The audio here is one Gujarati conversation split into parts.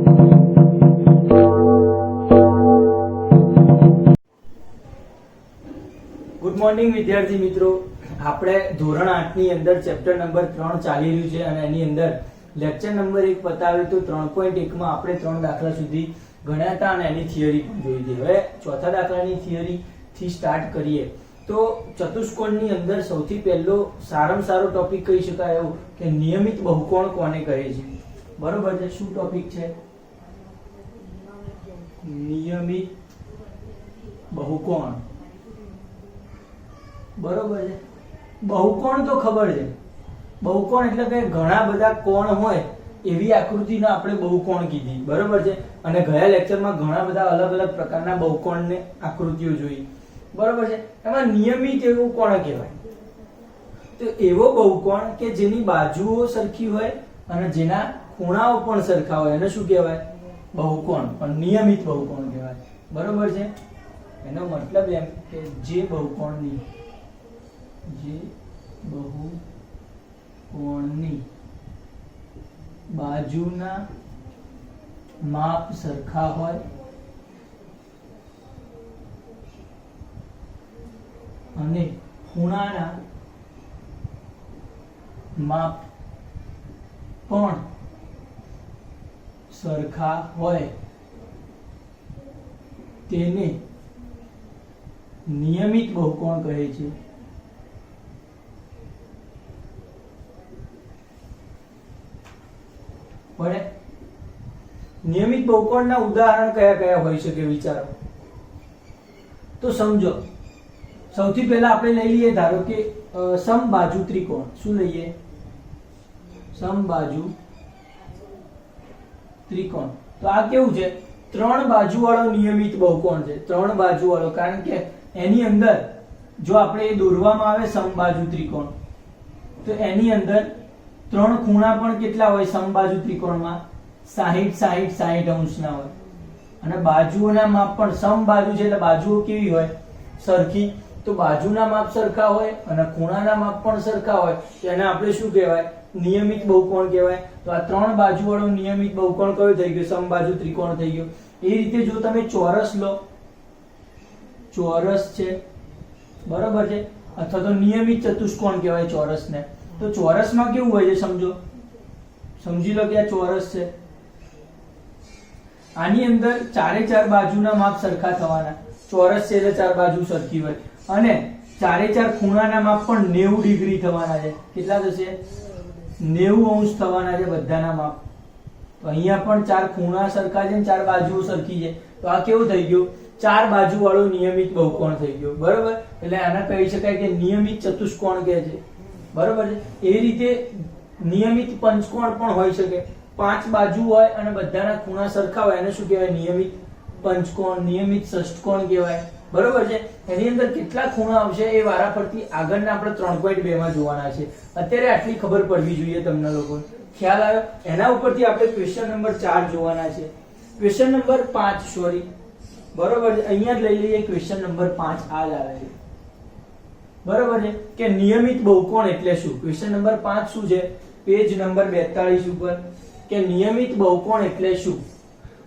ગુડ મોર્નિંગ વિદ્યાર્થી મિત્રો, આપણે ધોરણ 8 ની અંદર ચેપ્ટર નંબર 3 ચાલી રહ્યું છે અને એની અંદર લેક્ચર નંબર 1 પતાવ્યું તો 3.1 માં આપણે 3 દાખલા સુધી ગણ્યા હતા અને એની થિયરી પણ જોઈ હતી. હવે ચોથા દાખલાની થિયરી થી સ્ટાર્ટ કરીએ તો ચતુષ્કોણની અંદર સૌથી પહેલો સારામાં સારો ટોપિક કહી શકાય એવું કે નિયમિત બહુકોણ કોને કહે છે. બરોબર છે? શું ટોપિક છે? નિયમિત બહુકોણ. બરોબર છે? બહુકોણ તો ખબર છે. બહુકોણ એટલે કે ઘણા બધા કોણ હોય એવી આકૃતિને આપણે બહુકોણ કીધી. બરોબર છે? અને ગયા લેક્ચરમાં ઘણા બધા અલગ અલગ પ્રકારના બહુકોણને આકૃતિઓ જોઈ. બરોબર છે? એમાં નિયમિત એવું કોણ કહેવાય? તો એવો બહુકોણ કે જેની બાજુઓ સરખી હોય અને જેના ખૂણાઓ પણ સરખા હોય એને શું કહેવાય? બહુકોણ. પણ નિયમિત બહુકોણ કહેવાય. બરોબર છે? એનો મતલબ એમ કે જે બહુકોણની બાજુના માપ સરખા હોય અને ખૂણાના માપ પણ સરખા હોય તેને નિયમિત બહુકોણ કહે છે. બરાબર? નિયમિત બહુકોણના ઉદાહરણ કયા કયા હોઈ શકે વિચારો તો સમજો. સૌથી પહેલા આપણે લઈ લઈએ, ધારો કે સમબાજુ ત્રિકોણ. શું લઈએ? સમબાજુ ત્રિકોણ. તો આ કેવું છે? 3 બાજુ વાળો નિયમિત બહુકોણ છે. 3 બાજુ વાળો, કારણ કે એની અંદર જો આપણે એ દોરવામાં આવે સમબાજુ ત્રિકોણ તો એની અંદર 3 ખૂણા પણ કેટલા હોય સમબાજુ ત્રિકોણમાં? 60 અંશના હોય. અને બાજુઓના માપ પણ સમબાજુ છે એટલે બાજુઓ કેવી હોય? સરખી. તો બાજુના માપ સરખા હોય અને ખૂણાના માપ પણ સરખા હોય તો એને આપણે શું કહેવાય? નિયમિત બહુકોણ કહેવાય. તો આ 3 બાજુ વાળો નિયમિત બહુકોણ કયો થઈ ગયો? સમબાજુ ત્રિકોણ થઈ ગયો. એ રીતે જો તમે ચોરસ લો, ચોરસ છે, બરોબર છે, અથવા તો નિયમિત ચતુષ્કોણ કહેવાય ચોરસને. તો ચોરસમાં કેવું હોય છે સમજો, સમજી લો કે આ ચોરસ છે. આની અંદર 4 બાજુના માપ સરખા થવાના. ચોરસ છે એટલે 4 બાજુ સરખી હોય અને 4 ખૂણાના માપ પણ 90 ડિગ્રી થવાના છે. કેટલા થશે? 90 અંશ થવાના છે બધાના માપ. તો અહીંયા પણ 4 ખૂણા સરખા છે અને 4 બાજુઓ સરખી છે. તો આ કેવું થઈ ગયું? 4 બાજુ વાળો નિયમિત બહુકોણ થઈ ગયો. બરોબર? એટલે આને કહી શકાય કે નિયમિત ચતુષ્કોણ કહે છે. બરોબર છે? એ રીતે નિયમિત પંચકોણ પણ હોઈ શકે. 5 બાજુ હોય અને બધાના ખૂણા સરખા હોય એને શું કહેવાય? નિયમિત પંચકોણ. નિયમિત ષષ્ઠકોણ કહેવાય. બરોબર છે? એની અંદર કેટલા ખૂણા આવશે એ વારાફરતી આગળના આપણે 3.2 માં જોવાના છે. અત્યારે આટલી ખબર પડવી જોઈએ તમને લોકો. ખ્યાલ આવ્યો? એના ઉપરથી આપણે ક્વેશ્ચન નંબર 4 જોવાના છે. ક્વેશ્ચન નંબર 5 સોરી, બરોબર છે, અહીંયા જ લઈ લઈએ. ક્વેશ્ચન નંબર 5 આ જ આવે છે. બરોબર છે કે નિયમિત બહુકોણ એટલે શું? ક્વેશ્ચન નંબર 5 શું છે? પેજ નંબર 42 ઉપર કે નિયમિત બહુકોણ એટલે શું?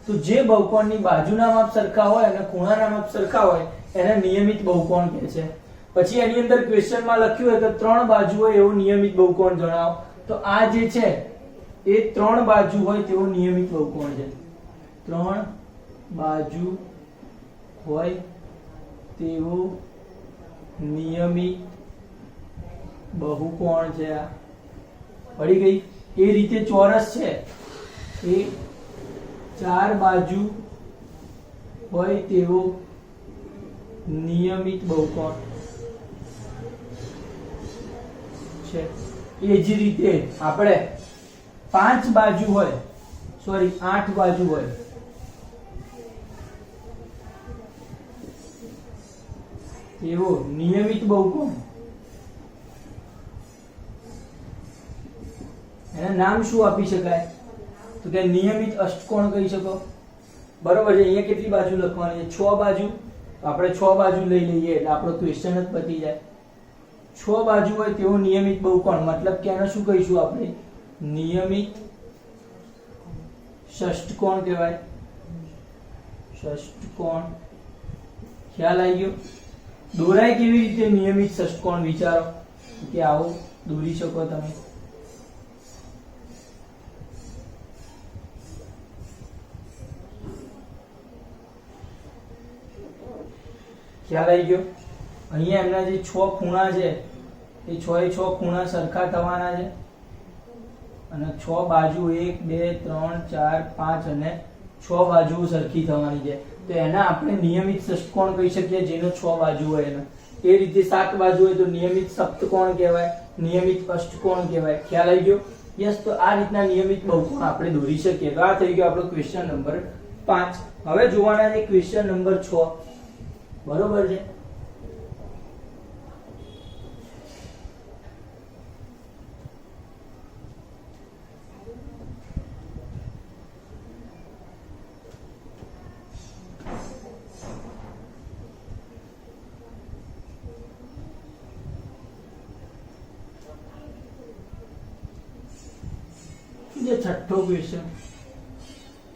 તો જે બહુકોણની બાજુના માપ સરખા હોય અને ખૂણાના માપ સરખા હોય એને નિયમિત બહુકોણ કહે છે. પછી એની અંદર ક્વેશ્ચનમાં લખ્યું હોય તો 3 બાજુ હોય એવો નિયમિત બહુકોણ જણાવો. તો આ જે છે એ 3 બાજુ હોય તેવો નિયમિત બહુકોણ છે. 3 બાજુ હોય તેવો નિયમિત બહુકોણ છે. આ પડી ગઈ? એ રીતે ચોરસ છે એ 4 બાજુ હોય તેવો નિયમિત બહુકોણ છે. એ જ રીતે આપણે 5 બાજુ હોય, સોરી 8 બાજુ હોય એવો નિયમિત બહુકોણ, એના નામ શું આપી શકાય? તો કે નિયમિત અષ્ટકોણ કહી શકો. બરોબર છે? અહીંયા કેટલી બાજુ લખવાની છે? 6 બાજુ. આપણે 6 બાજુ લઈ લઈએ એટલે આપણો ક્વેશ્ચન જ પતી જાય. 6 બાજુ હોય તેવો નિયમિત બહુકોણ, મતલબ કે આને શું કહીશું આપણે? નિયમિત ષષ્ઠકોણ કહેવાય, ષષ્ઠકોણ. ખ્યાલ આવી ગયો? દોરાય કેવી રીતે નિયમિત ષષ્ઠકોણ વિચારો કે આવો દોરી શકો તમે. ખ્યાલ આવી ગયો? અહીંયા એમના જે 6 ખૂણા છે એ 6 ખૂણા સરખા થવાના છે અને 6 બાજુ 1 2 3 4 5 અને 6 બાજુઓ સરખી થવાની છે. તો એના આપણે નિયમિત ષષ્ઠકોણ કહી શકીએ, જેનો 6 બાજુ હોય એનો. એ રીતે 7 બાજુ હોય તો નિયમિત સપ્તકોણ કહેવાય, નિયમિત અષ્ટકોણ કહેવાય. ખ્યાલ આવી ગયો? યસ. તો આ રીતના નિયમિત બહુકોણ આપણે દોરી શકીએ. તો આ થઈ ગયો આપણો ક્વેશ્ચન નંબર 5. હવે જોવાના છે ક્વેશ્ચન નંબર 6. બરોબર છે? છઠ્ઠો ક્વેશ્ચન.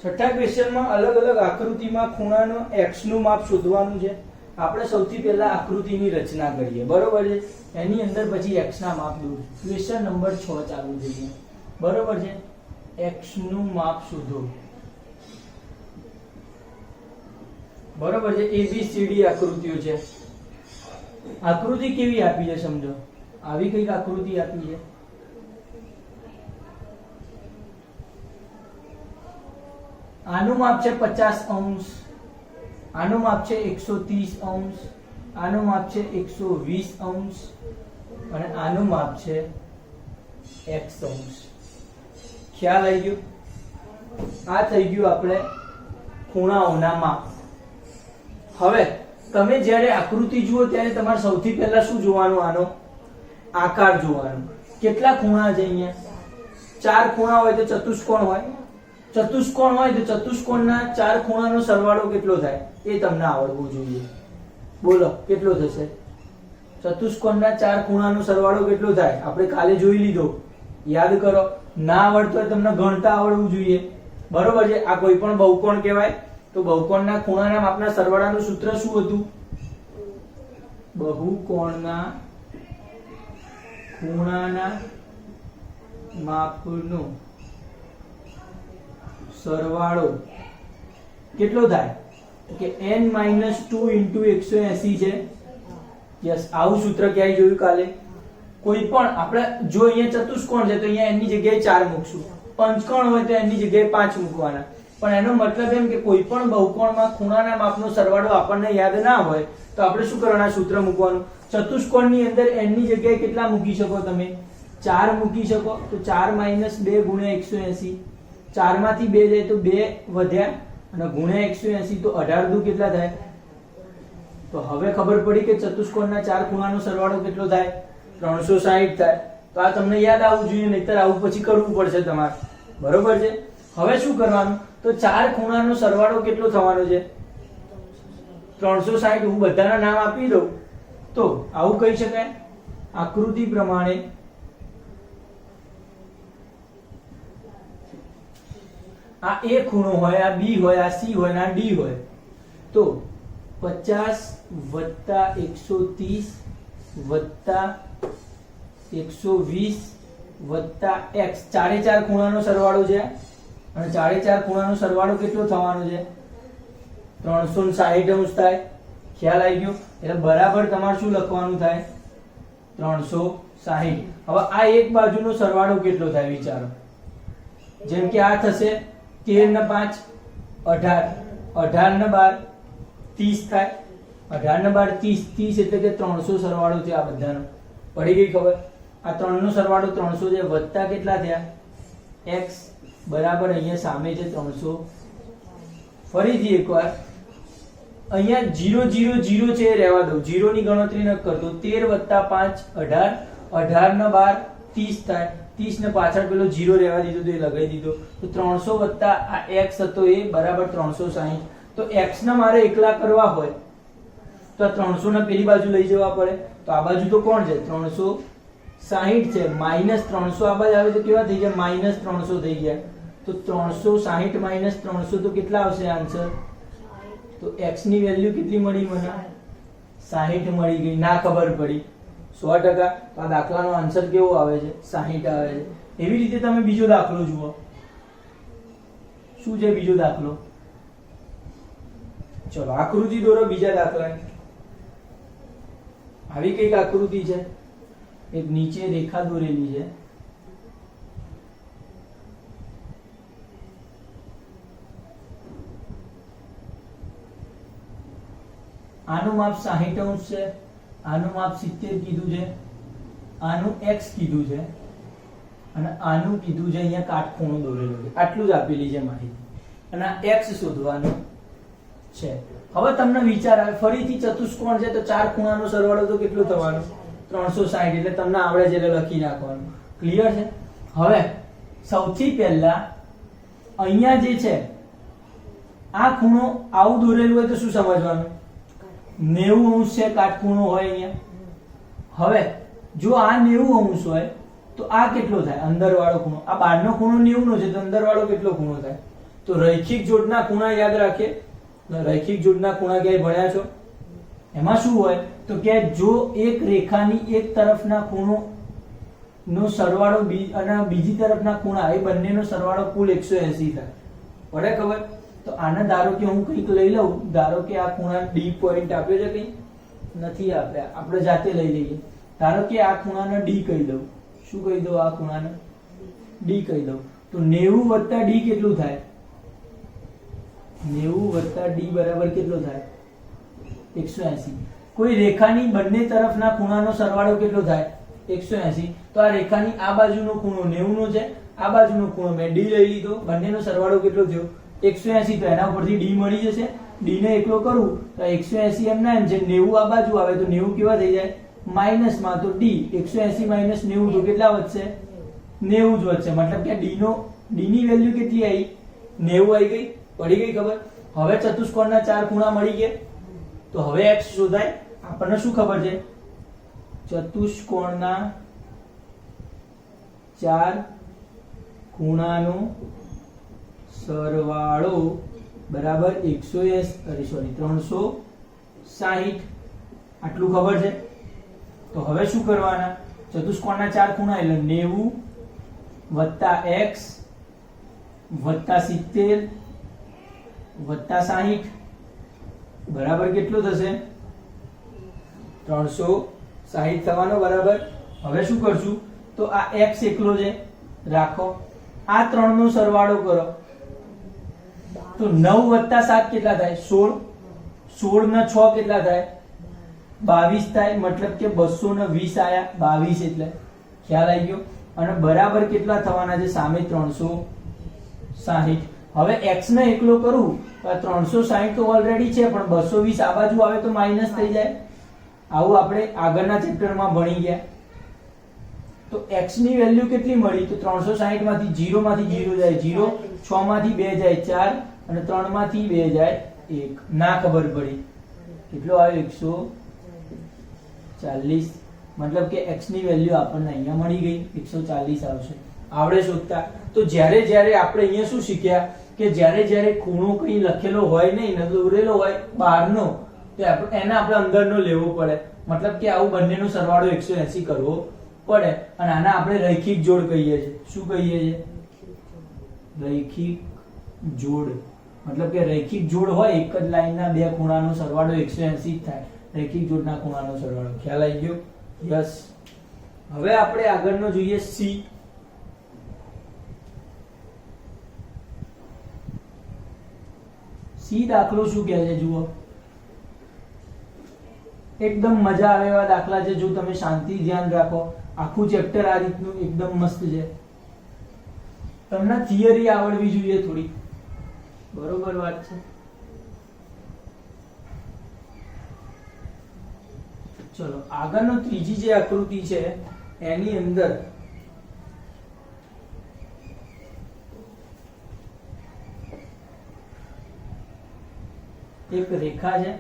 છઠ્ઠા ક્વેશ્ચનમાં અલગ અલગ આકૃતિમાં ખૂણાનો x નું માપ શોધવાનું છે. આપણે સૌથી પહેલા આકૃતિની રચના કરીએ. બરોબર છે? એની અંદર પછી x ના માપ દોરીએ. ક્વેશ્ચન નંબર 6 ચાલુ થઈએ. બરોબર છે? x નું માપ શોધો. બરોબર છે? ABCD આકૃતિઓ છે. આકૃતિ કેવી આપી છે સમજો. આવી કઈક આકૃતિ આપી છે. આનું માપ છે 50 અંશ, આનું માપ છે 130 અંશ, આનું માપ છે 120 અંશ અને આનું માપ છે x અંશ. ખ્યાલ આવી ગયો? આ થઈ ગયું આપણે ખૂણાઓના માપ. હવે તમે જ્યારે આકૃતિ જુઓ ત્યારે તમારે સૌથી પહેલા શું જોવાનું? આનો આકાર જોવાનો. કેટલા ખૂણા છે અહીંયા? 4 ખૂણા હોય તો ચતુષ્કોણ હોય. ચતુષ્કોણ હોય તો ચતુષ્કોણના 4 ખૂણાનો સરવાળો કેટલો થાય એ તમને આવડવું જોઈએ. બોલો કેટલો થશે? ચતુષ્કોણના 4 ખૂણાનો સરવાળો કેટલો થાય? આપણે કાલે જોઈ લીધો, યાદ કરો. ના આવડતો હોય તમને ગણતા આવડવું જોઈએ. બરોબર છે? આ કોઈ પણ બહુકોણ કહેવાય. તો બહુકોણના ખૂણાના માપના સરવાળાનું સૂત્ર શું હતું? બહુકોણના ખૂણાના માપનો સરવાળો કેટલો થાય? કે n-2 * 180 છે. યસ. આવું સૂત્ર ક્યાંય જોયું કાલે? કોઈ પણ આપણે જો અહીંયા ચતુષ્કોણ છે તો અહીંયા n ની જગ્યાએ 4 મૂકશું. પંચકોણ હોય તો n ની જગ્યાએ 5 મૂકવાના. પણ એનો મતલબ એમ કે કોઈ પણ બહુકોણમાં ખૂણાના માપનો સરવાળો આપણને યાદ ના હોય તો આપણે શું કરવાના? સૂત્ર મૂકવાનું. ચતુષ્કોણની અંદર n ની જગ્યાએ કેટલા મૂકી શકો તમે? 4 મૂકી શકો. તો 4 - 2 * 180. 4 માંથી 2 જાય તો 2 વધ્યા અને ગુણ્યા 180 તો 18 દુ કેટલા થાય? તો હવે ખબર પડી કે ચતુષ્કોણના 4 ખૂણાનો સરવાળો કેટલો થાય? 360 થાય. તો આ તમને યાદ આવવું જોઈએ, નહીતર આવું પછી કરવું પડશે તમારે. બરોબર છે? હવે શું કરવાનું? તો 4 ખૂણાનો સરવાળો કેટલો થવાનો છે? 360. હું બધાના નામ આપી દઉં તો આવું કહી શકાય. આકૃતિ પ્રમાણે આ A ખૂણો હોય, આ B હોય, આ C હોય, આ D હોય. તો 50 + 130 + 120 + x. 4 ખૂણાનો સરવાળો છે અને 4 ખૂણાનો સરવાળો કેટલો થવાનો છે? 360 અંશ થાય. ખ્યાલ આવી ગયો? એટલે બરાબર તમારે શું લખવાનું થાય? 360. હવે આ એક બાજુનો સરવાળો કેટલો થાય વિચારો. જેમ કે આ થશે 13 ને 5 18, 18 ને 12 30 થાય. 18 ને 12 30, 30 એટલે કે 300 સરવાળો છે આ બધાનો. પડી ગઈ ખબર? આ 3 નો સરવાળો 300 છે, વત્તા કેટલા થયા? x બરાબર અહીંયા સામે છે 300. ફરીથી એકવાર અહીંયા 0 0 0 છે એ રહેવા દઉં, 0 ની ગણતરી ન કરતો. 13 + 5 18, 18 ને 12 30 થાય. 30 ને પાછળ પેલો 0 રહેવા દીધો તો એ લગાવી દીધો. તો 300 વત્તા આ x હતો એ બરાબર 360. તો x ને મારે એકલા કરવા હોય તો આ 300 ને પેલી બાજુ લઈ જવા પડે. તો આ બાજુ તો કોણ છે? 360 છે. -300 આ બાજુ આવે તો કેવા થઈ ગયા? -300 થઈ ગયા. તો 360 માઇનસ 300 તો કેટલા આવશે આન્સર? તો x ની વેલ્યુ કેટલી મળી મને? 60 મળી ગઈ. ના ખબર પડી 100%. આ દાખલાનો આન્સર કેવો આવે છે? 60 આવે છે. એવી રીતે તમે બીજો દાખલો જુઓ. શું છે બીજો દાખલો? ચલો આકૃતિ દોરો બીજા દાખલાની. આવી કઈક આકૃતિ છે, એક નીચે રેખા દોરેલી છે. આનું માપ 60 અંશ છે, આનું માપ 70 કીધું છે, આનું x કીધું છે અને આનું કીધું છે અહીંયા કાટખૂણો દોરેલો છે. આટલું જ આપેલી છે માહિતી અને આ x શોધવાનું છે. હવે તમને વિચાર આવે ફરીથી ચતુષ્કોણ છે તો ચાર ખૂણાનો સરવાળો તો કેટલો થવાનો? 360. એટલે તમને આવડે છે એટલે લખી નાખવાનું. ક્લિયર છે? હવે સૌથી પહેલા અહીંયા જે છે આ ખૂણો આવું દોરેલું હોય તો શું સમજવાનું? 90 અંશ છે કાટખૂણો હોય અહીંયા. હવે જો આ 90 અંશ હોય તો આ કેટલો થાય? અંદર વાળો ખૂણો. આ બહારનો ખૂણો 90 નો છે તો અંદર વાળો કેટલો ખૂણો થાય? તો રૈખિક જોડના ખૂણા યાદ રાખીએ. રૈખિક જોડના ખૂણા ક્યાંય ભણ્યા છો? એમાં શું હોય તો કે જો એક રેખાની એક તરફના ખૂણો નો સરવાળો અને બીજી તરફના ખૂણા એ બંનેનો સરવાળો કુલ 180 થાય. પડે ખબર? તો આને ધારો કે હું કંઈક લઈ લઉં. ધારો કે આ ખૂણા D પોઈન્ટ આપ્યો છે, કંઈ નથી આપ્યા, આપણે જાતે લઈ લઈએ. ધારો કે આ ખૂણાને D કહી દઉં. શું કહી દઉં? આ ખૂણાને D કહી દઉં. તો 90 + D કેટલું થાય? 90 + D બરાબર કેટલો થાય? 180. કોઈ રેખાની બંને તરફના ખૂણાનો સરવાળો કેટલો થાય? 180. તો આ રેખાની આ બાજુનો ખૂણો 90 નો છે, આ બાજુનો ખૂણો મેં D લઈ લીધો. બંનેનો સરવાળો કેટલો થયો? 180. તો એના ઉપરથી D મળી જશે. D ને એકલો કરું તો 180 એમના એમ છે. 90 આ બાજુ આવે તો 90 કેવા થઈ જાય? માઇનસમાં. તો D 180 - 90 તો કેટલા વધશે? 90 જ વધશે. મતલબ કે D ની વેલ્યુ કેટલી આવી? 90 આવી ગઈ. પડી ગઈ ખબર? હવે ચતુષ્કોણના ચાર ખૂણા મળી ગયા. તો હવે x શોધાય. આપણને શું ખબર છે? ચતુષ્કોણના ચાર ખૂણાનો સરવાળો બરાબર 360. આટલું ખબર છે. તો હવે શું કરવાના? ચતુષ્કોણના ચાર ખૂણા એટલે 90 + x + 70 + 60 બરાબર કેટલો થશે? 360 થવાનો. બરાબર. હવે શું કરશું? તો આ x એકલો છે રાખો, આ ત્રણનો સરવાળો કરો તો 9 + 7 કેટલા થાય? 16. 16 ને 6 કેટલા થાય? 22 થાય. મતલબ કે 220 આયા. 22 એટલે ખ્યાલ આવી ગયો. અને બરાબર કેટલા થવાના છે? સામે 360. હવે x ને એકલો કરું તો 360 તો ઓલરેડી છે, પણ 220 આ બાજુ આવે તો માઈનસ થઈ જાય. આવું આપણે આગળના ચેપ્ટરમાં ભણી ગયા. તો x ની વેલ્યુ કેટલી મળી? તો 360 માંથી 0 માંથી 0 જાય 0, 6 માંથી 2 જાય 4 અને 3 માંથી 2 જાય 1. ના ખબર પડી. કેટલો આવ્યો? 140. મતલબ કે x ની વેલ્યુ આપણને અહીંયા મળી ગઈ. 140 આવશે. આવડે શોધતા? તો જ્યારે જ્યારે આપણે અહીંયા શું શીખ્યા કે જ્યારે ખૂણો કઈ લખેલો હોય નહીં ને દોરેલો હોય બહારનો, તો એને આપણે અંદરનો લેવો પડે. મતલબ કે આવું બંનેનો સરવાળો 180 કરવો પડે. અને આને આપણે રૈખિક જોડ કહીએ છીએ. શું કહીએ છીએ? રૈખિક જોડ. મતલબ કે રૈખિક જોડ હોય એક જ લાઈનના બે ખૂણાનો સરવાળો 180 જ થાય. રૈખિક જોડના ખૂણાનો સરવાળો. ખ્યાલ આવી ગયો? યસ. હવે આપણે આગળનો જોઈએ C. C દાખલો શું કહે છે જુઓ. એકદમ મજા આવે એવા દાખલા છે. જો તમે શાંતિ ધ્યાન રાખો, આખું ચેપ્ટર આ રીતનું એકદમ મસ્ત છે. તમને થિયરી આવડવી જોઈએ થોડી. બરોબર વાત છે. ચલો આગળનો ત્રીજી જે આકૃતિ છે એની અંદર એક રેખા છે.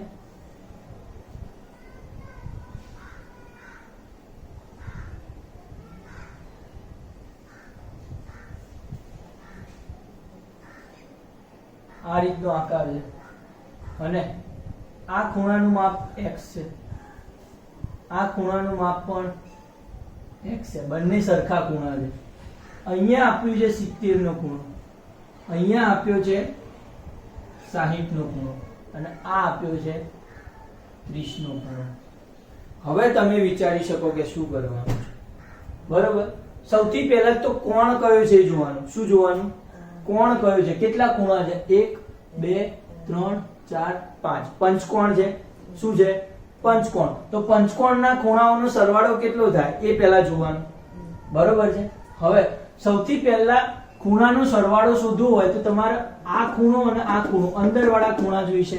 આ રીતનો આકાર છે અને આ ખૂણાનું માપ x છે, આ ખૂણાનું માપ પણ x છે, બંને સરખા ખૂણા છે. અહીંયા આપ્યું છે 70 નો ખૂણો, અહીંયા આપ્યો છે 60 નો ખૂણો અને આ આપ્યો છે 30 નો ખૂણો. હવે તમે વિચારી શકો કે શું કરવાનું છે. બરોબર, સૌથી પહેલા તો કોણ કયો છે જોવાનું. શું જોવાનું? કોણ કયો છે, કેટલા ખૂણા છે? 1 2 3 4 5 પંચકોણ છે. શું છે? પંચકોણ. તો પંચકોણના ખૂણાઓનો સરવાળો કેટલો થાય એ પહેલા જોવાનું. બરોબર છે. હવે સૌથી પહેલા ખૂણાનો સરવાળો શોધવો હોય તો તમારે આ ખૂણો અને આ ખૂણો અંદરવાળા ખૂણા જોઈશે.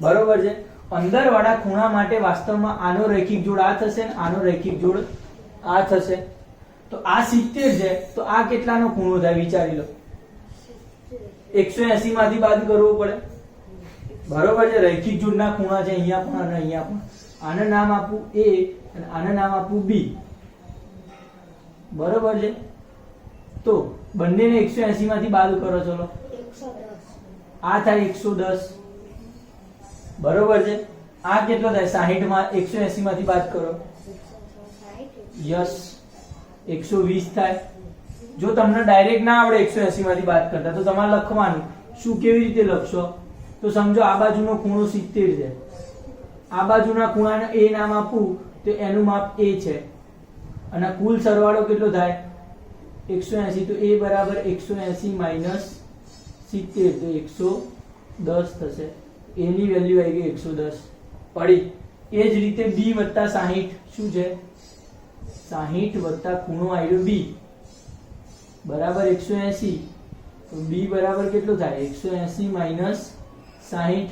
બરોબર છે. અંદરવાળા ખૂણા માટે વાસ્તવમાં આનો રૈખિક જોડ આ થશે અને આનો રૈખિક જોડ આ થશે. તો આ 70 છે તો આ કેટલાનો ખૂણો થાય વિચારી લો. 180 માંથી બાદ કરવો પડે. બરોબર છે. રૈખિક જોડના ખૂણા છે અહીંયા પણ અને અહીંયા પણ. આને નામ આપું a અને આને નામ આપું b. બરોબર છે. તો બંનેને 180 માંથી બાદ કરો. ચલો, 110. આ થાય 110. બરોબર છે. આ કેટલો થાય? 60 માં 180 માંથી બાદ કરો. 160. યસ, 120 થાય. જો તમને ડાયરેક્ટ ના આવડે 180 માંથી બાદ કરતા તો તમારે લખવાનું. શું, કેવી રીતે લખશો? તો સમજો આ બાજુનો ખૂણો 70 છે, આ બાજુના ખૂણાને a નામ આપું તો એનું માપ a છે અને કુલ સરવાળો કેટલો થાય? 180. તો a બરાબર 180 માઈનસ 70 તો 110 થશે. a ની વેલ્યુ આવી ગઈ 110 પડી. એ જ રીતે b વત્તા 60. શું છે? 60 વત્તા ખૂણો આવ્યો b બરાબર 180. તો b બરાબર કેટલો થાય? 180 માઈનસ 60.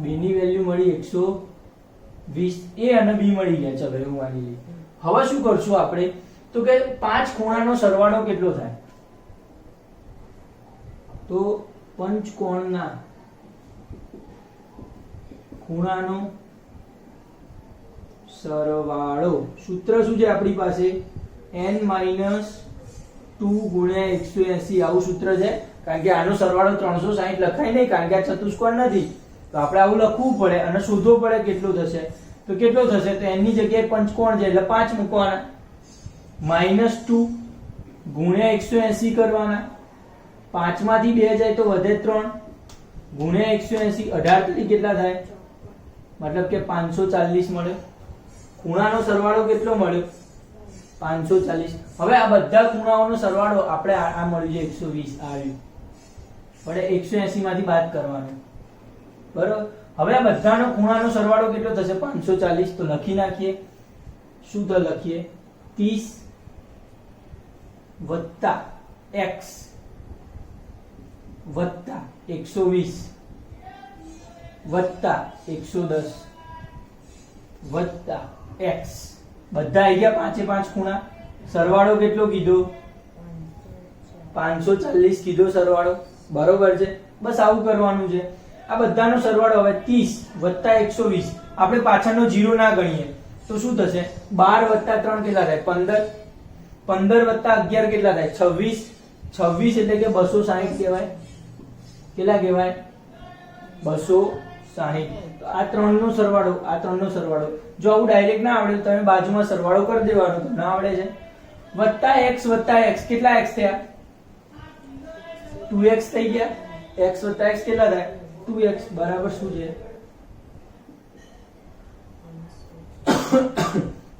b ની વેલ્યુ મળી 120. a અને b મળી ગયા. ચલો એવું માની લઈએ. હવે શું કરશું આપણે? તો કે પાંચ ખૂણાનો સરવાળો કેટલો થાય? તો પંચકોણના ખૂણાનો સરવાળો. સૂત્ર શું છે આપણી પાસે? n - 2 ગુણ્યા 180. આવું સૂત્ર છે. કારણ કે આનો સરવાળો 360 લખાય નહીં, કારણ કે આ ચતુષ્કોણ નથી. તો આપણે આવું લખવું પડે અને શોધવો પડે કેટલો થશે. તો કેટલો થશે? તો n ની જગ્યાએ પંચકોણ છે એટલે 5 મૂકવાના. -2 ગુણ્યા 180 કરવાના. 5 માંથી 2 જાય તો વધે 3 ગુણ્યા 180. 18 તરી કેટલા થાય? મતલબ કે 540 મળે. ખૂણાનો સરવાળો કેટલો મળ્યો? 540. હવે આ બધા ખૂણાઓનો સરવાળો આપણે આ મળ્યું છે 120 આવ્યું. પડે 180 માંથી બાદ કરવાનો. બરોબર. હવે આ બધાનો ખૂણાનો સરવાળો કેટલો થશે? 540. તો લખી નાખીએ. શું તો લખીએ? 30 વત્તા x વત્તા 120 વત્તા 110 વત્તા x. બધા આવી ગયા પાંચે પાંચ ખૂણા. સરવાળો કેટલો કીધો? 540 કીધો સરવાળો. બરોબર છે. બસ આવું કરવાનું છે. આ બધાનો સરવાળો હવે 30 વત્તા 120. આપણે પાછળનો 0 ના ગણીએ તો શું થશે? 12 વત્તા 3 કેટલા થાય? 15. 15 વત્તા 11 કેટલા થાય? 26. 26 એટલે કે 260 કહેવાય. કેટલા કહેવાય? 260. તો આ ત્રણનો સરવાળો, આ ત્રણનો સરવાળો. જો આવું ડાયરેક્ટ ના આવડે તો તમે બાજુમાં સરવાળો કરી દેવાનો. તો ના આવડે છે. વત્તા x કેટલા x થયા? 2x થઈ ગયા. x વત્તા x કેટલા થાય? 2x બરાબર શું છે?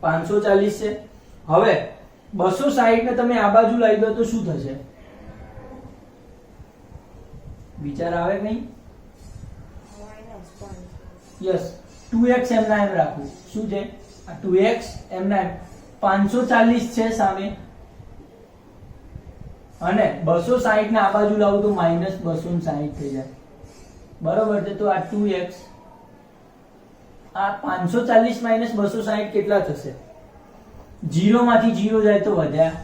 540 છે. હવે 260 ને તમે આ બાજુ લાવી દો તો શું થશે? વિચાર આવે કે નહીં? યસ, 2x એમના એમ રાખવું. શું છે? આ 2x એમના એમ. 540 છે સામે અને 260 ને આ બાજુ લાવું તો -260 થઈ જાય. બરોબર છે. તો આ 2x, આ 540 - 260 કેટલા થશે? 0 માંથી 0 જાય તો વધ્યા.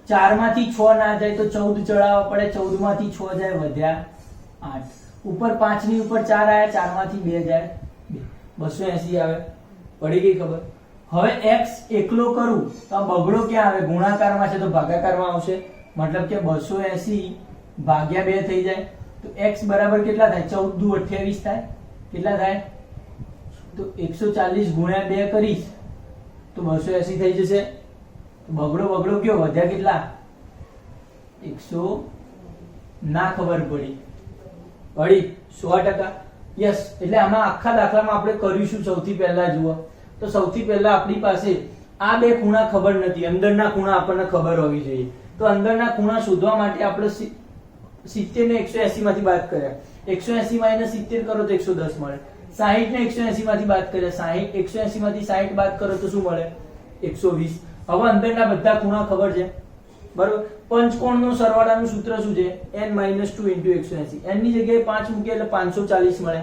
4 માંથી 6 ના જાય તો 14 ચડાવવા પડે. 14 માંથી 6 જાય વધ્યા 8. ઉપર 5 ની ઉપર 4 આયા. 4 માંથી 2 જાય 2. 280 આવે. પડી ગઈ ખબર? હવે x એકલો કરું તો આ બગડો ક્યાં આવે? ગુણાકારમાં છે તો ભાગાકારમાં આવશે. મતલબ કે 280 ભાગ્યા 2 થઈ જાય. તો x બરાબર કેટલા થાય? 14 દુ 28 થાય. કેટલા થાય? તો 140 ગુણ્યા 2 કરીશ તો 280 થઈ જશે. તો બગડો કયો વધ્યા કેટલા? 100. ના ખબર પડી 100%. યસ. એટલે આમાં આખા દાખલામાં આપણે કરીશું. સૌથી પહેલા જુઓ તો સૌથી પહેલા આપણી પાસે આ બે ખૂણા ખબર નથી, અંદરના ખૂણા આપણને ખબર હોવી જોઈએ. તો અંદરના ખૂણા શોધવા માટે આપણે 70 ને 180 માંથી બાદ કર્યા. 180 માઈનસ 70 કરો તો 110 મળે. 60 ને 180 માંથી બાદ કર્યા. 180 માંથી 60 બાદ કરો તો શું મળે? 120. હવે અંદરના બધા ખૂણા ખબર છે, બરોબર. પંચકોણનો સરવાળાનું સૂત્ર શું છે? n - 2 * 180. n ની જગ્યાએ 5 મૂકીએ એટલે 540 મળે,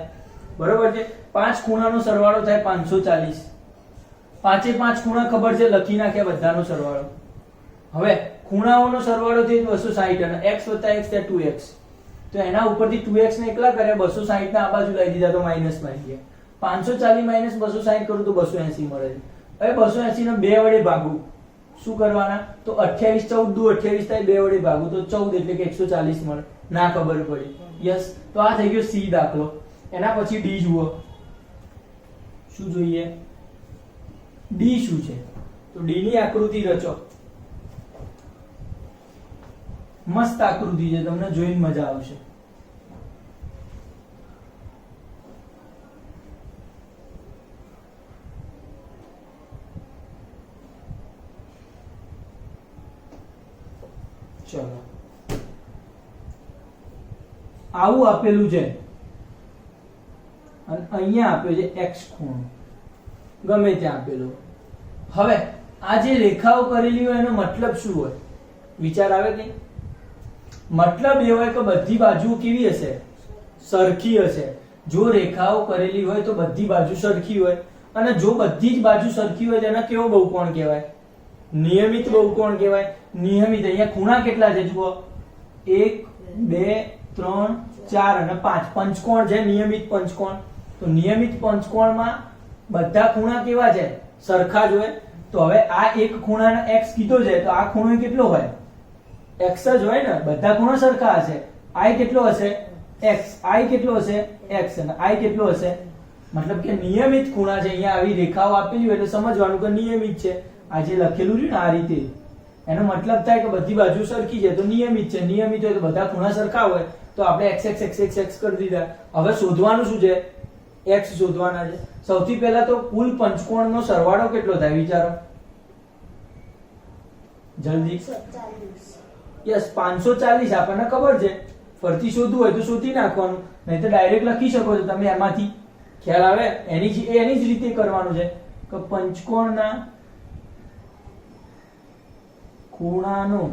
બરોબર છે. પાંચ ખૂણાનો સરવાળો થાય 540. પાંચે પાંચ ખૂણા ખબર છે, લખી નાખ્યા બધાનો સરવાળો. હવે ખૂણાઓનો સરવાળો થઈ 260 અને x + x થાય 2x. તો એના ઉપરથી 2x ને એકલા કર્યા, 260 ને આ બાજુ લઈ દીધા તો માઈનસ માં આવી ગયા. 540 - 260 કરું તો 280 મળે છે. હવે 280 ને 2 વડે ભાગું. શું કરવાના? તો 28 14 દુ 28 થાય, 2 વડે ભાગું તો 14 એટલે કે 140 મળે. ના ખબર પડી. યસ. તો આ થઈ ગયો C દાખલો. એના પછી D જુઓ. શું જોઈએ? D શું છે? તો D ની આકૃતિ રચો. મસ્ત આકૃતિ છે, તમને જોઈને મજા આવશે. ચલો, આવું આપેલું છે અને અહીંયા આપ્યો છે x ખૂણો, ગમે ત્યાં આપેલો. હવે આ જે રેખાઓ કરેલી હોય એનો મતલબ શું હોય? વિચાર આવે કે? મતલબ એ હોય કે બધી બાજુઓ કેવી હશે? સરખી હશે. જો રેખાઓ કરેલી હોય તો બધી બાજુ સરખી હોય, અને જો બધી જ બાજુ સરખી હોય તેને કેવો બહુકોણ કહેવાય? નિયમિત બહુકોણ કહેવાય. નિયમિત. અહીંયા ખૂણા કેટલા છે જુઓ? 1 2 3 4 અને 5. પંચકોણ છે, નિયમિત પંચકોણ. તો નિયમિત પંચકોણમાં બધા ખૂણા કેવા છે? સરખા જ હોય. તો હવે આ એક ખૂણાનો x કીધો છે તો આ ખૂણો કેટલો હોય? x જ હોય ને. બધા ખૂણા સરખા હશે. i કેટલો હશે? x. i કેટલો હશે? x. અને i કેટલો હશે? મતલબ કે નિયમિત ખૂણા છે. અહીંયા આવી રેખાઓ આપેલી હોય એટલે સમજવાનું કે નિયમિત છે. આ જે લખેલું છે ને આ રીતે, એનો મતલબ થાય કે બધી બાજુ સરખી છે તો નિયમિત છે. નિયમિત હોય તો બધા ખૂણા સરખા હોય તો આપણે x x x x x કરી દીધા. હવે શોધવાનું શું છે? x શોધવાના છે. સૌથી પહેલા તો કુલ પંચકોણનો સરવાળો કેટલો થાય વિચારો જલ્દી. 40. યસ, 540 આપણને ખબર છે. ફરતી શોધવું હોય તો શોધી નાખવાનું, નહીં તો ડાયરેક્ટ લખી શકો છો તમે. એમાંથી ખ્યાલ આવે? એની જ રીતે કરવાનું છે કે પંચકોણના ખૂણાનો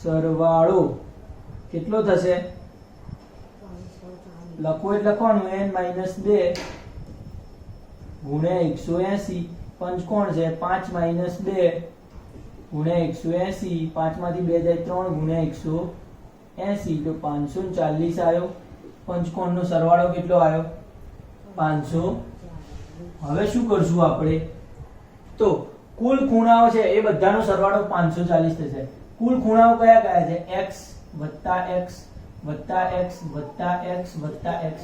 સરવાળો કેટલો થશે? લખો એટલે લખવાનું n - 2 ગુણ્યા 180. પંચકોણ છે 5 - 2 ગુણ્યા 180. 5 માંથી 2 જાય 3 ગુણ્યા 180 તો 540 આવ્યો. પંચકોણનો સરવાળો કેટલો આવ્યો? 500. હવે શું કરશું આપણે? તો કુલ ખૂણાઓ છે એ બધાનો સરવાળો 540 થશે. કુલ ખૂણાઓ કયા કયા છે? x + x + x + x + x.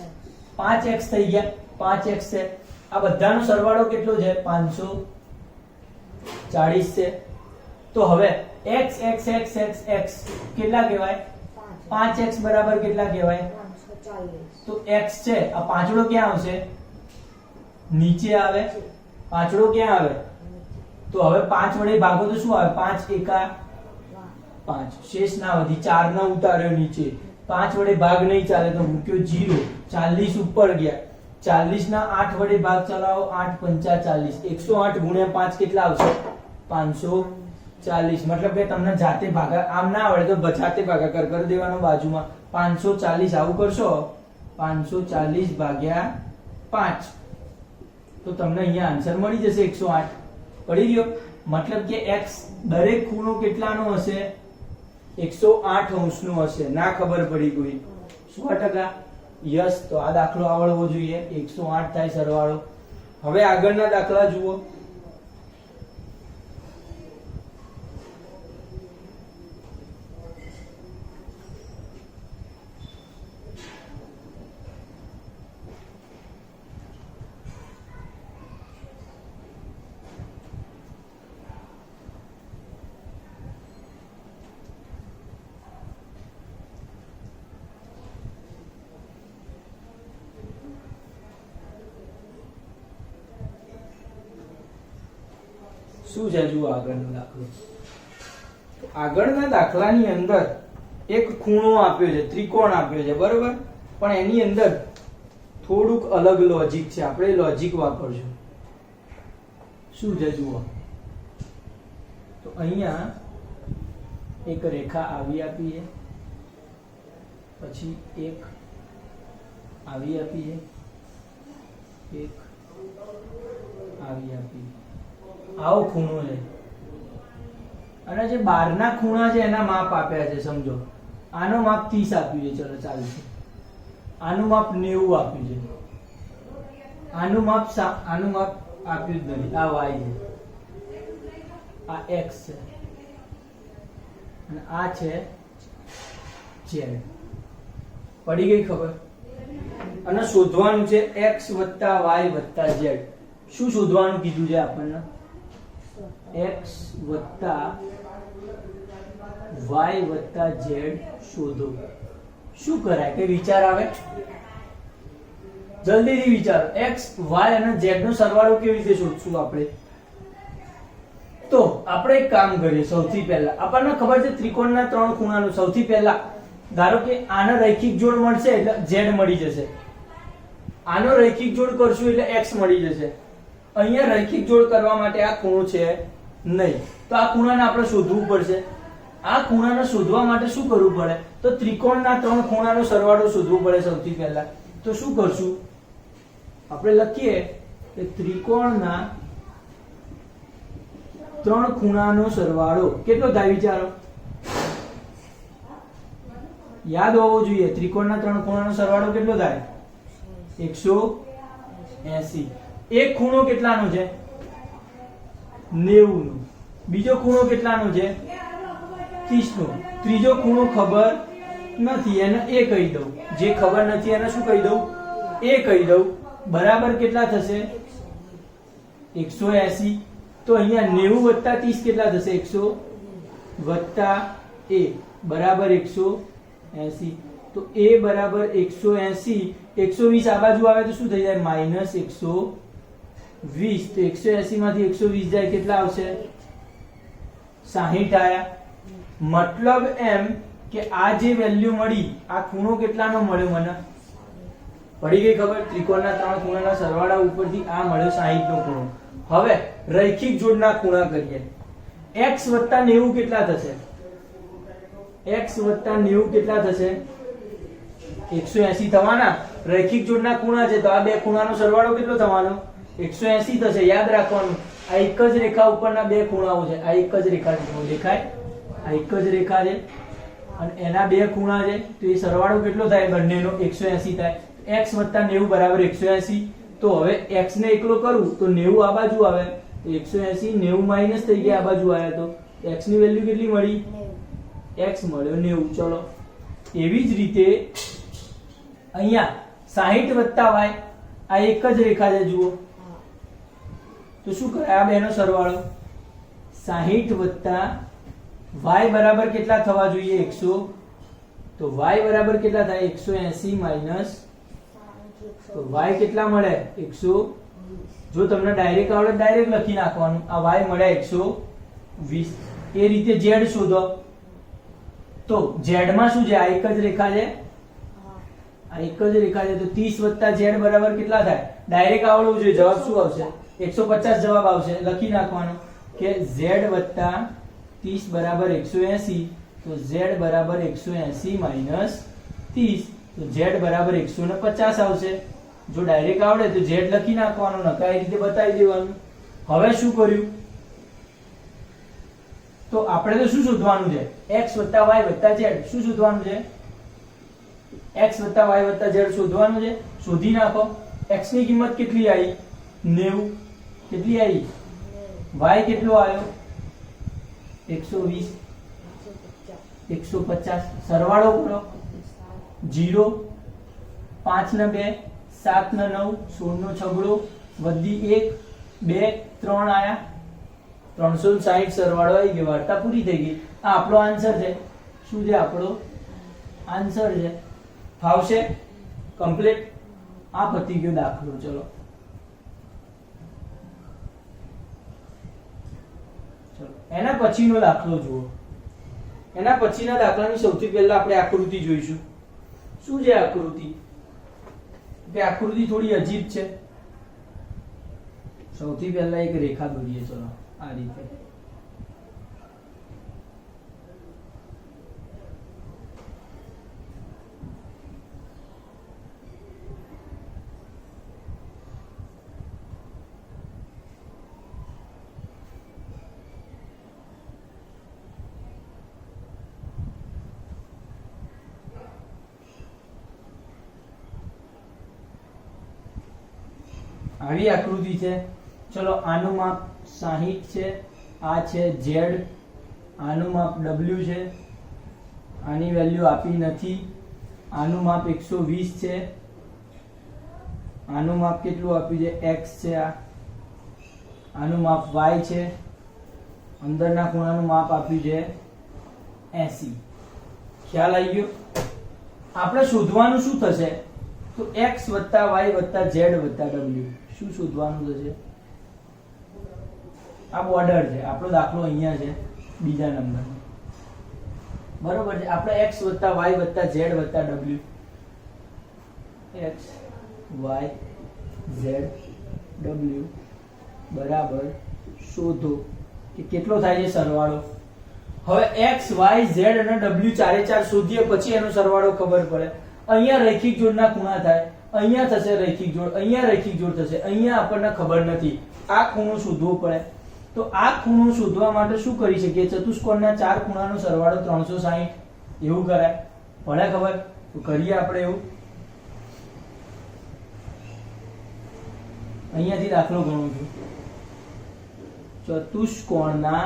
5x થઈ ગયા. 5x છે. આ બધાનો સરવાળો કેટલો છે? 540 છે. તો હવે x x x x x કેટલા કહેવાય? 5x બરાબર કેટલા કહેવાય? 540. તો x છે, આ પાંચડો ક્યાં આવશે? નીચે આવે. પાંચડો ક્યાં આવે? તો હવે 5 વડે ભાગો તો શું આવે? 5 એકા 5. શેષ ના વધી. 4 ના ઉતાર્યો નીચે. 5 વડે ભાગ નહીં ચાલે તો મૂક્યો 0. 40 ઉપર ગયા. 40 ના 8 વડે ભાગ ચલાવો. 8 પંચા 40. 108 ગુણ્યા 5 કેટલા આવશે? 540. મતલબ કે તમને જાતે ભાગા આમ ના આવડે તો જાતે ભાગાકાર કરી દેવાનો બાજુમાં. 540 આવું કરશો 540 ભાગ્યા 5 તો તમને અહીંયા આન્સર મળી જશે 108. પડી ગયો? મતલબ કે x દરેક ખૂણો કેટલાનો હશે? 108 અંશનો હશે. ના ખબર પડી કોઈ? 100%. યસ. તો આ દાખલો આવડવો જોઈએ. 108 થાય સરવાળો. હવે આગળના દાખલા જુઓ. શું છે જુઓ આગળનો દાખલો. તો આગળના દાખલાની અંદર એક ખૂણો આપ્યો છે, ત્રિકોણ આપ્યો છે, બરોબર, પણ એની અંદર થોડુંક અલગ લોજિક છે. આપણે લોજિક વાપરશું. શું છે જુઓ. તો અહીંયા એક રેખા આવી આપી છે, પછી એક આવી આપી છે, એક આવી આપી. આવો ખૂણો છે અને જે બહારના ખૂણા છે એના માપ આપ્યા છે. સમજો આનો માપ 30 આપ્યું છે, ચલો ચાલશે. આનું માપ 90 આપ્યું છે, આનું માપ આપ્યું જ નથી. આ y છે, આ x છે અને આ છે z. પડી ગઈ ખબર? અને શોધવાનું છે x + y + z. શું શોધવાનું કીધું છે આપણને? x + y + z શોધો. શું કરાય? કે વિચાર આવે? જલ્દીથી વિચારો. x y અને z નો સરવાળો કેવી રીતે શોધશું આપણે? તો આપણે એક કામ કરીએ. સૌથી પહેલા આપણને ખબર છે ત્રિકોણના 3 ખૂણાનું. સૌથી પહેલા ધારો કે આનો રૈખિક જોડ મળશે એટલે z મળી જશે. આનો રૈખિક જોડ કરશું એટલે x મળી જશે. અહીંયા રૈખિક જોડ કરવા માટે આ ખૂણો છે નહીં, તો આ ખૂણાને આપણે શોધવું પડશે. આ ખૂણાને શોધવા માટે શું કરવું પડે? તો ત્રિકોણના 3 ખૂણાનો સરવાળો શોધવો પડે સૌથી પહેલા. તો શું કરશું? આપણે લખીએ કે ત્રિકોણના 3 ખૂણાનો સરવાળો કેટલો થાય વિચારો? યાદ હોવો જોઈએ. ત્રિકોણના 3 ખૂણાનો સરવાળો કેટલો થાય? 180. એક ખૂણો કેટલાનો છે? 90 નો. બીજો ખૂણો કેટલાનો છે? 30 નો. ત્રીજો ખૂણો ખબર નથી, એને એ કહી દઉં. જે ખબર નથી એને શું કહી દઉં? એ કહી દઉં. બરાબર કેટલા થશે? 180. તો અહીંયા 90 + 30 કેટલા થશે? 100 + a બરાબર 180. તો a બરાબર 180. 120 આ બાજુ આવે તો શું થઈ જાય? -120. તો 180 માંથી 120 જાય કેટલા આવશે? 60 આયા. મતલબ એમ કે આ જે વેલ્યુ મળી, આ ખૂણો કેટલાનો મળ્યો મને? પડી ગઈ ખબર? ત્રિકોણના 3 ખૂણાના સરવાળા ઉપરથી આ મળ્યો 60 નો ખૂણો. હવે રૈખિક જોડના ખૂણા કરીએ. x + 90 કેટલા થશે? x + 90 કેટલા થશે? 180 થવાના. રૈખિક જોડના ખૂણા છે તો આ બે ખૂણાનો સરવાળો કેટલો થવાનો? 180 થશે. યાદ રાખવાનું આ એક જ રેખા ઉપરના બે ખૂણાઓ છે. આ એક જ રેખા છે, દેખાય? આ એક જ રેખા છે અને એના બે ખૂણા છે, તો એ સરવાળો કેટલો થાય બંનેનો? 180 થાય. x + 90 બરાબર 180. તો હવે x ને એકલો કરું તો 90 આ બાજુ આવે તો 180. 90 માઈનસ થઈ ગયા, આ બાજુ આવ્યા તો x ની વેલ્યુ કેટલી મળી? x મળ્યો 90. ચલો એવી જ રીતે અહીંયા 60 + y આ એક જ રેખા છે જુઓ. તો શું કરાય? આ બેનો સરવાળો 60 + y બરાબર કેટલા થવા જોઈએ? 100. તો y બરાબર કેટલા થાય? 180 માઈનસ. તો y કેટલા મળે? 120. જો તમને ડાયરેક્ટ આવડે ડાયરેક્ટ લખી નાખવાનું. આ y મળ્યા 120. એ રીતે z શોધો. તો z માં શું છે? આ એક જ રેખા છે. આ એક જ રેખા છે તો 30 + z બરાબર કેટલા થાય? ડાયરેક્ટ આવડવું જોઈએ. જવાબ શું આવશે? 150 જવાબ આવશે. લખી નાખવાનો કે z + 30 બરાબર 180. તો z બરાબર 180 માઈનસ 30. તો z બરાબર 150 આવશે. જો ડાયરેક્ટ આવડે તો z લખી નાખવાનો, નકા એ રીતે બતાવી દેવાનું. હવે શું કર્યું? તો આપણે તો શું શોધવાનું છે? x + y + z. શું શોધવાનું છે? x + y + z શોધવાનું છે. શોધી નાખો. x ની કિંમત કેટલી આવી? 90. કેટલી આવી? y કેટલો આવ્યો? 120. 150. સરવાળો કરો. 0 5 ને 2 7 ને 9 16 નો છગડો વધી 1 2 3 આયા 360 સરવાળો આવી ગયો. વાર્તા પૂરી થઈ ગઈ. આ આપણો આન્સર છે. શું છે આપણો આન્સર છે? ફાવશે? કમ્પ્લીટ. આ પતી ગયો દાખલો. ચલો એના પછીનો દાખલો જુઓ. એના પછીના દાખલાની સૌથી પહેલા આપણે આકૃતિ જોઈશું. શું છે આકૃતિ? કે આકૃતિ થોડી અજીબ છે. સૌથી પહેલા એક રેખા દોરીએ. ચલો આ રીતે. આવી આકૃતિ છે. ચલો આનું માપ 60 છે. આ છે z. આનું માપ w છે. આની વેલ્યુ આપી નથી. આનું માપ 120 છે. આનું માપ કેટલું આપ્યું છે? x છે. આનું માપ y છે. અંદરના ખૂણાનું માપ આપ્યું છે 80. ખ્યાલ આવી ગયો? આપણે શોધવાનું શું થશે? તો x + y + z + w. શું શોધવાનું થશે? આ બોર્ડર છે. આપણો દાખલો અહીંયા છે બીજા નંબર. બરોબર છે. આપણે x + y + z + w x y z w બરાબર શોધો કે કેટલો થાય છે સરવાળો. હવે x y z અને w ચારે ચાર શોધીએ પછી એનો સરવાળો ખબર પડે. અહીંયા રૈખિક જોડના ખૂણા થાય. અહીંયા થશે રૈખિક જોડ. અહીંયા રૈખિક જોડ થશે. અહીંયા આપણને ખબર નથી. આ ખૂણો શોધવો પડે. તો આ ખૂણો શોધવા માટે શું કરી શકીએ? ચતુષ્કોણના ચાર ખૂણાનો સરવાળો 360. એવું કરાય? પડે ખબર? તો કરીએ આપણે એવું. અહીંયાથી દાખલો ગણું છું. ચતુષ્કોણના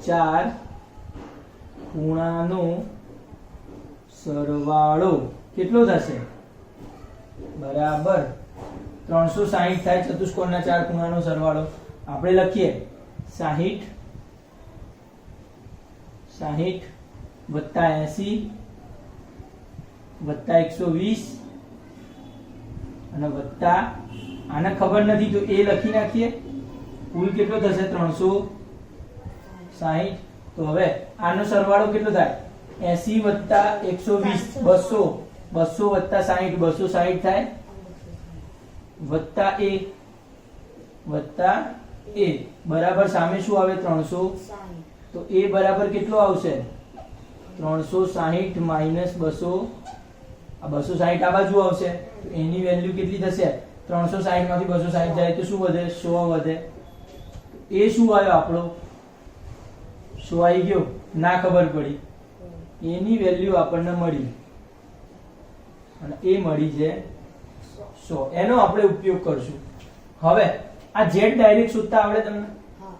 ચાર ખૂણાનો સરવાળો કેટલો થશે? બરાબર 360 થાય. ચતુષ્કોણના ચાર ખૂણાનો સરવાળો આપણે લખીએ 60 + 80 + 120 અને વત્તા આને ખબર નથી તો એ લખી નાખીએ. કુલ કેટલો થશે? 360. તો હવે આનો સરવાળો કેટલો થાય? 80 + 120 200 + 60 260 થાય. વત્તા a બરાબર સામે શું આવે? 300. તો a બરાબર કેટલો આવશે? 360 - 200. આ 260 આ બાજુ આવશે. તો એની વેલ્યુ કેટલી થશે? 360 માંથી 260 જાય તો શું વધે? 100 વધે. એ શું આવ્યો આપણો? 100 આવી ગયો? ના ખબર પડી. એની વેલ્યુ આપણને મળી અને એ મળી છે 100. એનો આપણે ઉપયોગ કરશું. હવે આ z ડાયરેક્ટ શોધતા આવડે તમને? હા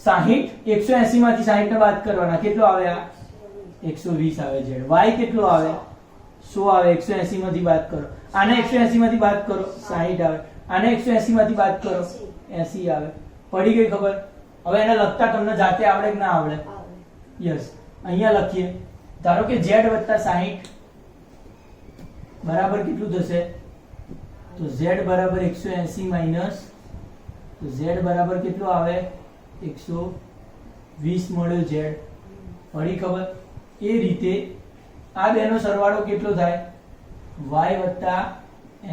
60 180 માંથી 60 ને બાદ કરવાના. કેટલો આવે? આ 120 આવે. z y કેટલો આવે? 100 આવે. 180 માંથી બાદ કરો. આને 180 માંથી બાદ કરો 60 આવે. આને 180 માંથી બાદ કરો 80 આવે. પડી ગઈ ખબર? હવે એને લખતા તમને જાતે આવડે કે ના આવડે? યસ. અહીંયા લખીએ. ધારો કે z + 60 બરાબર કેટલું થશે? તો z બરાબર 180 માઈનસ તો z બરાબર કેટલો આવે? 120 મળ્યો z. પડી ખબર? એ રીતે આ બેનો સરવાળો કેટલો થાય? y +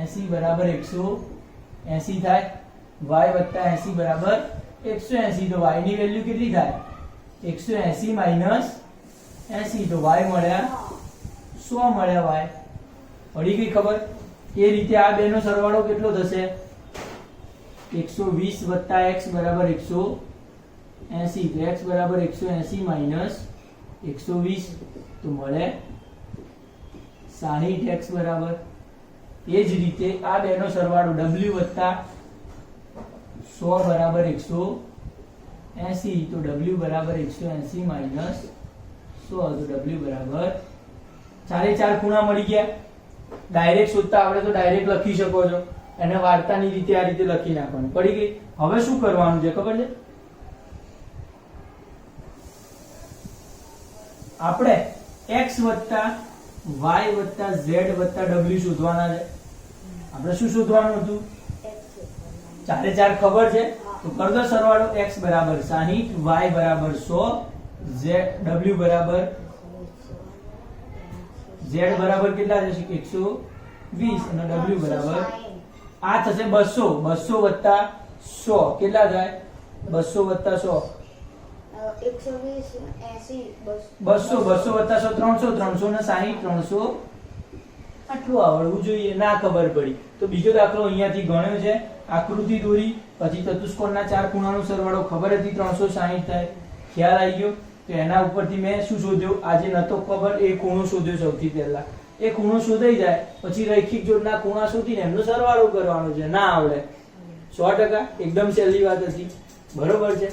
80 બરાબર 180 થાય. y + 80 બરાબર 180. તો y ની વેલ્યુ કેટલી થાય? 180 માઈનસ 80. તો y મળ્યા 100 મળ્યા y. પડી ગઈ ખબર? એ રીતે આ બેનો સરવાળો કેટલો થશે? 120 + x બરાબર 180. તો x બરાબર 180 માઈનસ 120 તો મળે 60x બરાબર. એ જ રીતે આ બેનો સરવાળો w + 100 બરાબર 180. તો w બરાબર 180 માઈનસ 100 તો w બરાબર ચારે ચાર ખૂણા મળી ગયા. ડાયરેક્ટ શોધતા આવડે તો ડાયરેક્ટ લખી શકો છો. એને વાર્તાની રીતે આ રીતે લખી નાખવાનું. પડી ગઈ? હવે શું કરવાનું છે ખબર છે? આપણે x + y + z + w શોધવાના છે. આપણે શું શોધવાનું હતું? ચારે ચાર ખબર છે? તો કર દો સરવાળો. x બરાબર 60, y બરાબર 100, z w બરાબર z બરાબર કેટલા થશે 120 અને w બરાબર આ થશે 200. 200 વત્તા 100 કેટલા થાય? 200 વત્તા 100 120 80 200 200 વત્તા 100 300 300 ને 60 300 આટલું આવડવું જોઈએ. ના ખબર પડી તો બીજો દાખલો અહીંયાથી ગણ્યો છે. આકૃતિ દોરી, પછી ચતુષ્કોણના ચાર ખૂણાનો સરવાળો ખબર હતી 360 થાય, ખ્યાલ આવી ગયો. તો એના ઉપરથી મેં શું શોધ્યું? આજે નતો ખબર એ ખૂણો શોધ્યો સૌથી પહેલા. એ ખૂણો શોધાઈ જાય પછી રૈખિક જોડના ખૂણા શોધીને એમનો સરવાળો કરવાનો છે. ના આવડે 100%, એકદમ સહેલી વાત હતી. બરોબર છે.